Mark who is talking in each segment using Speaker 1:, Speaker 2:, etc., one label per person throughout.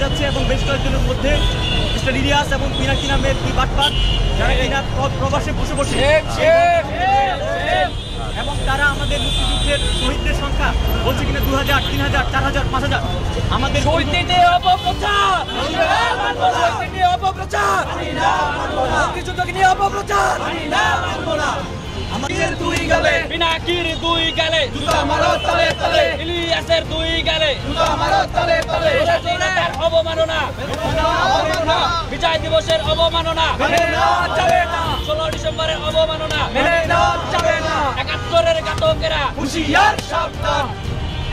Speaker 1: যাচ্ছে এবং বেশ কয়েকজনের মধ্যে মিস্টার ইলিয়াস এবং পিনাকি নামের দুই বাটপাত যারা কিনা প্রবাসে বসে বসে এবং তারা আমাদের মুক্তিযুদ্ধের শহীদদের সংখ্যা বলছে কিনা 2000, 3000, 4000, 5000 আমাদের
Speaker 2: মুক্তিযুদ্ধকে নিয়ে অপপ্রচার আমাদের দুই গালে
Speaker 3: পিনাকির দুই গালে
Speaker 2: জুতা মারো তালে তালে
Speaker 3: ইলিয়াসের দুই গালে
Speaker 2: জুতা মারো তালে তালে
Speaker 3: স্বাধীনতার অবমাননা বিজয় দিবসের অবমাননা
Speaker 2: মেনে নেওয়া যাবে না
Speaker 3: 16 ডিসেম্বরের অবমাননা
Speaker 2: মেনে নেওয়া যাবে না
Speaker 3: 71-এর ঘাতকেরা
Speaker 2: হুঁশিয়ার সাবধান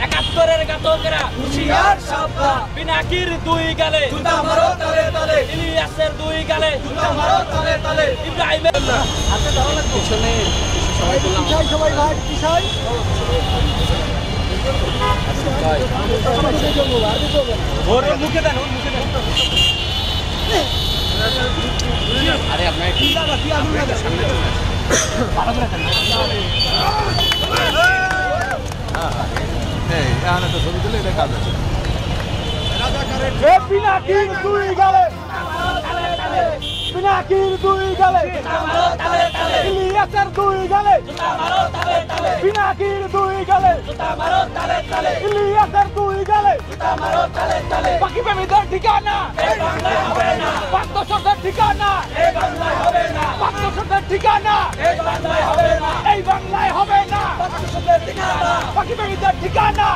Speaker 3: 71-এর ঘাতকেরা
Speaker 2: হুঁশিয়ার সাবধান
Speaker 3: পিনাকির দুই গালে
Speaker 2: জুতা মারো তালে তালে
Speaker 3: ইলিয়াসের দুই গালে
Speaker 2: জুতা মারো তালে তালে
Speaker 3: ইব্রাহিমের
Speaker 1: পিছনে
Speaker 2: সবাই ভাই কিসাই
Speaker 1: ওর মুখে দেন ওর মুখে দেন আরে আপনার কি লাগা কি আগুন লাগা সামনে ভালো করে দেন
Speaker 4: এই এখানে তো ছবি তুলে এটা কাজ আছে
Speaker 2: পিনাকির দুই গালে পিনাকির দুই গালে ইলিয়াসের দুই গালে পিনাকির দুই গালে ইলিয়াসের দুই গালে বাকি প্রেমীদের ঠিকানা পাঁচ দশকের ঠিকানা পাঁচ দশকের ঠিকানা এই বাংলায় হবে না বাকি প্রেমীদের ঠিকানা